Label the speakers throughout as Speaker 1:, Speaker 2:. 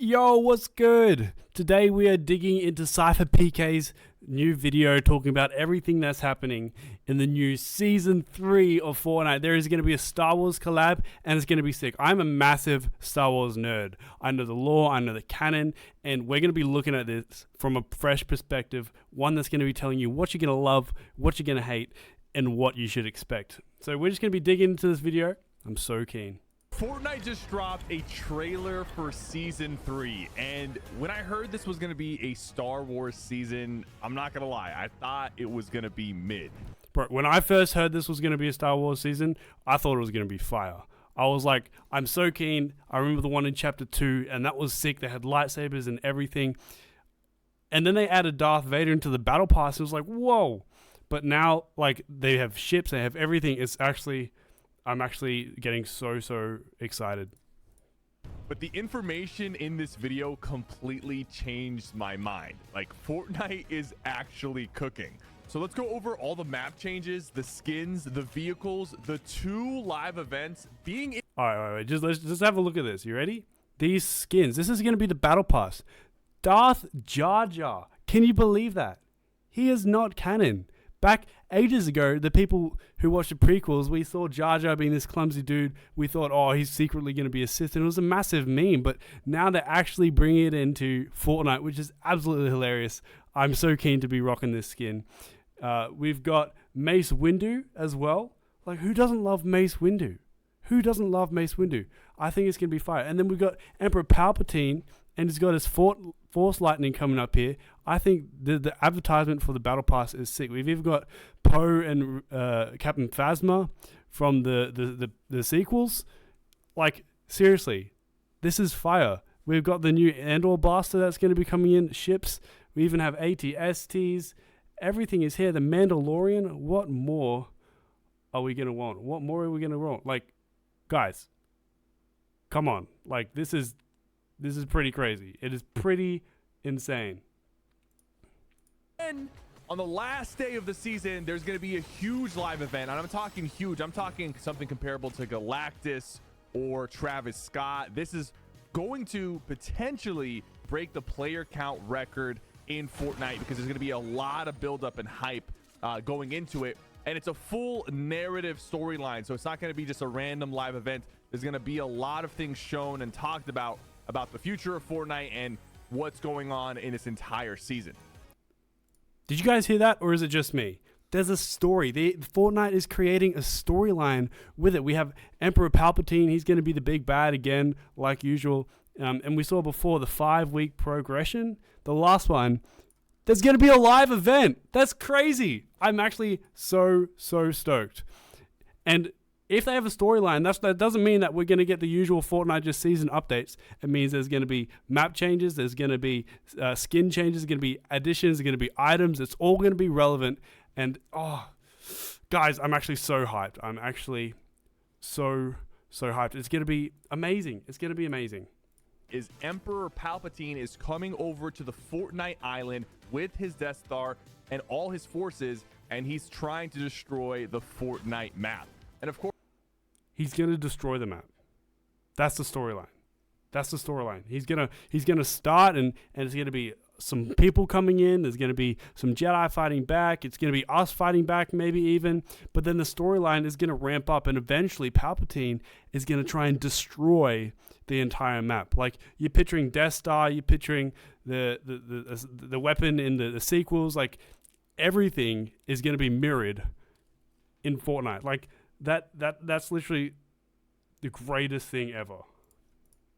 Speaker 1: Yo, what's good? Today we are digging into SypherPK's new video talking about everything that's happening in the new Season 3 of Fortnite. There is going to be a Star Wars collab and it's going to be sick. I'm a massive Star Wars nerd. I know the lore, I know the canon, and we're going to be looking at this from a fresh perspective, one that's going to be telling you what you're going to love, what you're going to hate, and what you should expect. So we're just going to be digging into this video. I'm so keen.
Speaker 2: Fortnite just dropped a trailer for Season 3, and when I heard this was going to be a Star Wars season, I'm not going to lie, I thought it was going to be mid.
Speaker 1: Bro, when I first heard this was going to be a Star Wars season, I thought it was going to be fire. I was like, I'm so keen. I remember the one in Chapter 2, and that was sick. They had lightsabers and everything. And then they added Darth Vader into the Battle Pass. It was like, whoa. But now, like, they have ships, they have everything. I'm actually getting so excited.
Speaker 2: But the information in this video completely changed my mind. Like, Fortnite is actually cooking. So let's go over all the map changes, the skins, the vehicles, the 2 live events being...
Speaker 1: All right. Let's just have a look at this. You ready? These skins. This is going to be the Battle Pass. Darth Jar Jar. Can you believe that? He is not canon. Back ages ago, the people who watched the prequels, we saw Jar Jar being this clumsy dude. We thought, oh, he's secretly going to be a Sith. And it was a massive meme. But now they're actually bringing it into Fortnite, which is absolutely hilarious. I'm so keen to be rocking this skin. We've got Mace Windu as well. Like, who doesn't love Mace Windu? Who doesn't love Mace Windu? I think it's going to be fire. And then we've got Emperor Palpatine, and he's got his Force Lightning coming up here. I think the advertisement for the Battle Pass is sick. We've even got Poe and Captain Phasma from the sequels. Like, seriously, this is fire. We've got the new Andor blaster that's going to be coming in, ships. We even have AT-STs. Everything is here. The Mandalorian. What more are we going to want? What more are we going to want? Like, guys, come on. Like, this is pretty crazy. It is pretty insane.
Speaker 2: And on the last day of the season, there's going to be a huge live event. And I'm talking huge. I'm talking something comparable to Galactus or Travis Scott. This is going to potentially break the player count record in Fortnite because there's going to be a lot of buildup and hype going into it. And it's a full narrative storyline. So it's not going to be just a random live event. There's going to be a lot of things shown and talked about the future of Fortnite and what's going on in this entire season.
Speaker 1: Did you guys hear that, or is it just me? There's a story. Fortnite is creating a storyline with it. We have Emperor Palpatine. He's going to be the big bad again, like usual. And we saw before the 5-week progression. The last one, there's going to be a live event. That's crazy. I'm actually so stoked. And if they have a storyline, that doesn't mean that we're going to get the usual Fortnite just season updates. It means there's going to be map changes, there's going to be skin changes, there's going to be additions, there's going to be items. It's all going to be relevant. And, oh, guys, I'm actually so hyped. I'm actually so hyped. It's going to be amazing. It's going to be amazing.
Speaker 2: Is Emperor Palpatine is coming over to the Fortnite island with his Death Star and all his forces, and he's trying to destroy the Fortnite map. And of course,
Speaker 1: he's going to destroy the map. That's the storyline. He's going to start, and it's going to be some people coming in. There's going to be some Jedi fighting back. It's going to be us fighting back, maybe even. But then the storyline is going to ramp up, and eventually Palpatine is going to try and destroy the entire map. Like, you're picturing Death Star, you're picturing the weapon in the sequels. Like, everything is going to be mirrored in Fortnite. Like, that's literally the greatest thing ever.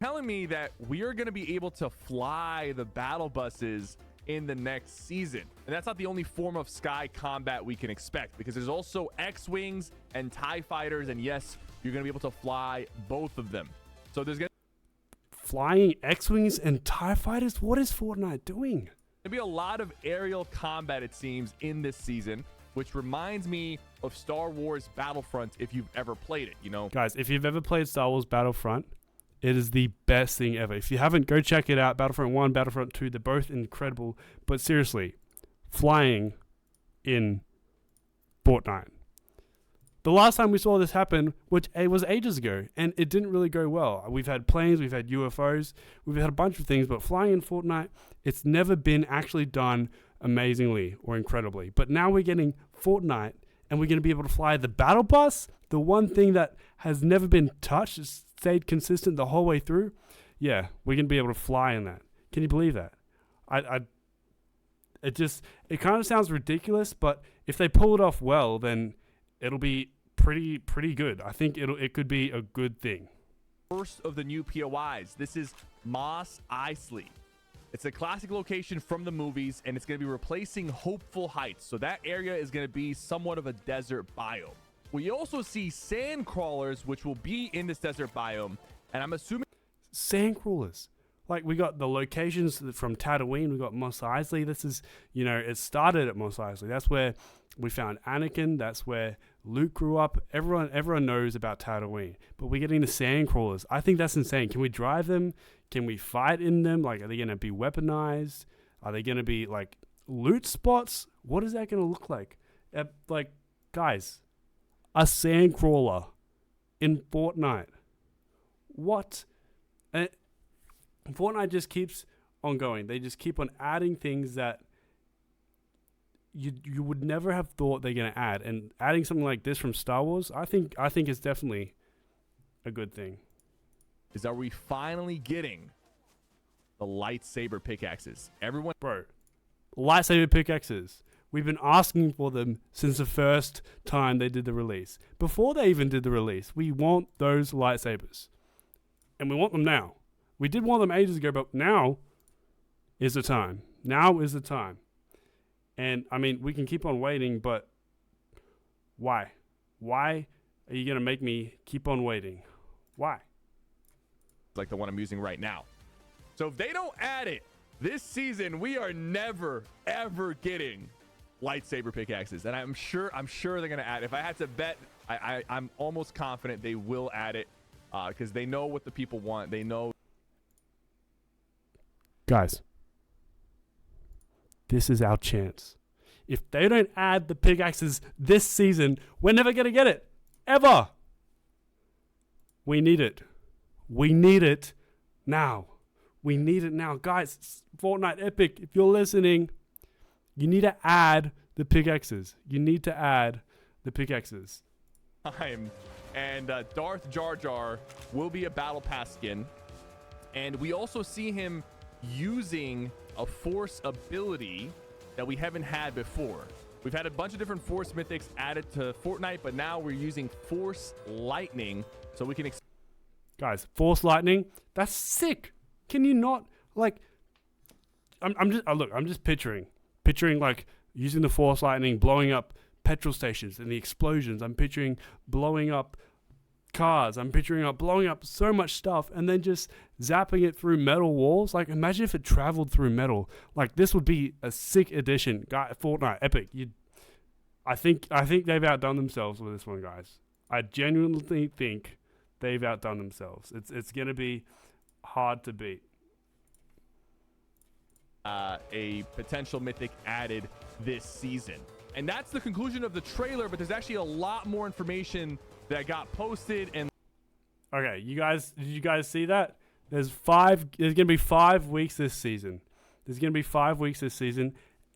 Speaker 2: Telling me that we are going to be able to fly the battle buses in the next season. And that's not the only form of sky combat we can expect, because there's also X-Wings and TIE Fighters, and yes, you're going to be able to fly both of them. So there's going to
Speaker 1: flying X-Wings and TIE Fighters? What is Fortnite doing?
Speaker 2: be a lot of aerial combat, it seems, in this season, which reminds me of Star Wars Battlefront, if you've ever played it, you know?
Speaker 1: Guys, if you've ever played Star Wars Battlefront, it is the best thing ever. If you haven't, go check it out. Battlefront 1, Battlefront 2, they're both incredible. But seriously, flying in Fortnite. The last time we saw this happen, which it was ages ago, and it didn't really go well. We've had planes, we've had UFOs, we've had a bunch of things, but flying in Fortnite, it's never been actually done amazingly or incredibly. But now we're getting Fortnite, and we're going to be able to fly the battle bus, the one thing that has never been touched, it's stayed consistent the whole way through. Yeah, we're going to be able to fly in that. Can you believe that? It kind of sounds ridiculous, but if they pull it off well, then it'll be pretty good. I think it could be a good thing.
Speaker 2: First of the new POIs. This is Mos Eisley. It's a classic location from the movies, and it's going to be replacing Hopeful Heights. So that area is going to be somewhat of a desert biome. We also see sand crawlers, which will be in this desert biome, and I'm assuming
Speaker 1: sand crawlers. Like, we got the locations from Tatooine. We got Mos Eisley. This is, it started at Mos Eisley. That's where we found Anakin. That's where Luke grew up. Everyone knows about Tatooine. But we're getting the sand crawlers. I think that's insane. Can we drive them? Can we fight in them? Like, are they going to be weaponized? Are they going to be, like, loot spots? What is that going to look like? Guys, a sand crawler in Fortnite. What? Fortnite just keeps on going. They just keep on adding things that you would never have thought they're going to add. And adding something like this from Star Wars, I think is definitely a good thing.
Speaker 2: Are we finally getting the lightsaber pickaxes?
Speaker 1: Bro, lightsaber pickaxes. We've been asking for them since the first time they did the release. Before they even did the release, we want those lightsabers. And we want them now. We did want them ages ago, but now is the time. Now is the time. And, I mean, we can keep on waiting, but why? Why are you going to make me keep on waiting? Why?
Speaker 2: Like the one I'm using right now. So if they don't add it this season, we are never, ever getting lightsaber pickaxes. And I'm sure they're going to add it. If I had to bet, I'm almost confident they will add it because they know what the people want. They know.
Speaker 1: Guys, this is our chance. If they don't add the pickaxes this season, we're never going to get it. Ever. We need it. We need it now. We need it now. Guys, Fortnite Epic, if you're listening, you need to add the pickaxes. You need to add the pickaxes.
Speaker 2: And Darth Jar Jar will be a Battle Pass skin. And we also see him using a Force ability that we haven't had before. We've had a bunch of different Force mythics added to Fortnite, but now we're using Force Lightning, so we can...
Speaker 1: Guys, Force Lightning, that's sick. Can you not, like... I'm just picturing, like, using the Force Lightning, blowing up petrol stations and the explosions. I'm picturing blowing up cars. I'm picturing blowing up so much stuff and then just zapping it through metal walls. Like, imagine if it traveled through metal. Like, this would be a sick addition. Fortnite Epic. I think they've outdone themselves with this one, guys. I genuinely think they've outdone themselves. It's going to be hard to beat.
Speaker 2: A potential mythic added this season. And that's the conclusion of the trailer, but there's actually a lot more information that got posted. And
Speaker 1: okay, did you guys see that? There's going to be 5 weeks this season.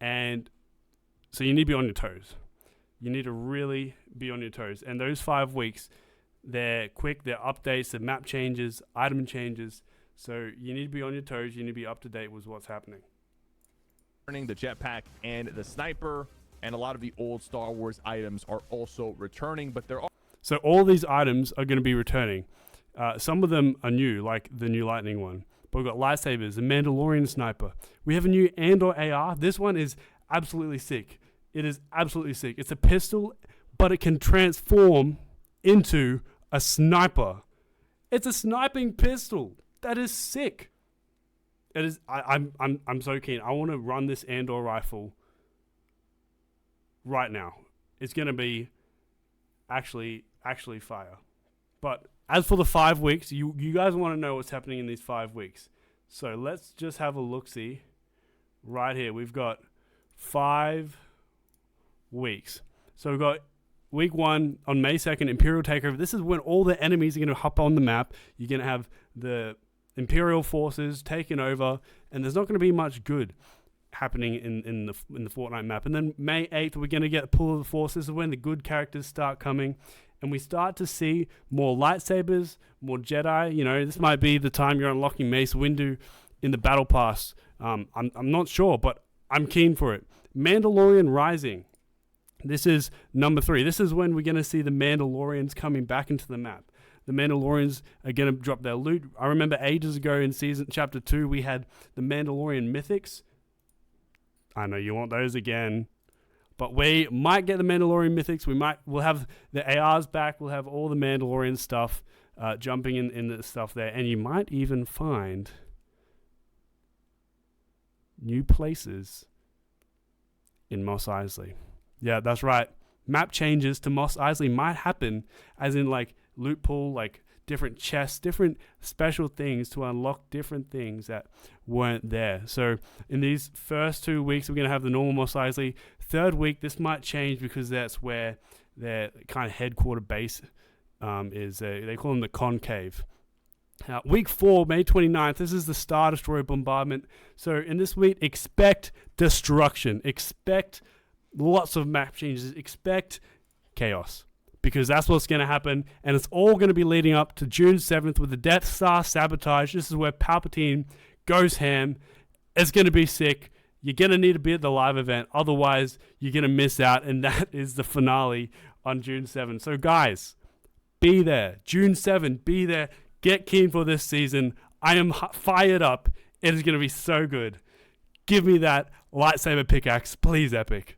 Speaker 1: And so you need to be on your toes. You need to really be on your toes. And those 5 weeks, they're quick, they're updates, they're map changes, item changes. So you need to be on your toes. You need to be up to date with what's happening.
Speaker 2: The jetpack and the sniper and a lot of the old Star Wars items are also returning, but there are...
Speaker 1: So all these items are going to be returning. Some of them are new, like the new lightning one. But we've got lightsabers, the Mandalorian sniper. We have a new Andor AR. This one is absolutely sick. It is absolutely sick. It's a pistol, but it can transform into a sniper. It's a sniping pistol. That is sick. It is. I'm so keen. I want to run this Andor rifle right now. It's gonna be actually fire. But as for the 5 weeks, you guys want to know what's happening in these 5 weeks. So let's just have a look-see. Right here, we've got 5 weeks. So we've got week 1 on May 2nd, Imperial Takeover. This is when all the enemies are going to hop on the map. You're going to have the Imperial forces taking over, and there's not going to be much good happening in the Fortnite map. And then May 8th, we're going to get a pull of the force. This is when the good characters start coming, and we start to see more lightsabers, more Jedi. You know, this might be the time you're unlocking Mace Windu in the Battle Pass. I'm not sure, but I'm keen for it. Mandalorian Rising. This is number 3. This is when we're going to see the Mandalorians coming back into the map. The Mandalorians are going to drop their loot. I remember ages ago in chapter 2, we had the Mandalorian Mythics. I know you want those again. But we might get the Mandalorian Mythics. We'll have the ARs back. We'll have all the Mandalorian stuff jumping in the stuff there. And you might even find new places in Mos Eisley. Yeah, that's right. Map changes to Mos Eisley might happen, as in like loot pool, like different chests, different special things to unlock different things that weren't there. So in these first 2 weeks, we're going to have the normal Mos Eisley. Third week, this might change because that's where their kind of headquarter base is. They call them the Concave. Week 4, May 29th, this is the Star Destroyer bombardment. So in this week, expect destruction. Expect lots of map changes. Expect chaos. Because that's what's going to happen. And it's all going to be leading up to June 7th with the Death Star sabotage. This is where Palpatine goes ham. It's going to be sick. You're going to need to be at the live event. Otherwise, you're going to miss out. And that is the finale on June 7th. So guys, be there. June 7th, be there. Get keen for this season. I am fired up. It is going to be so good. Give me that lightsaber pickaxe, please, Epic.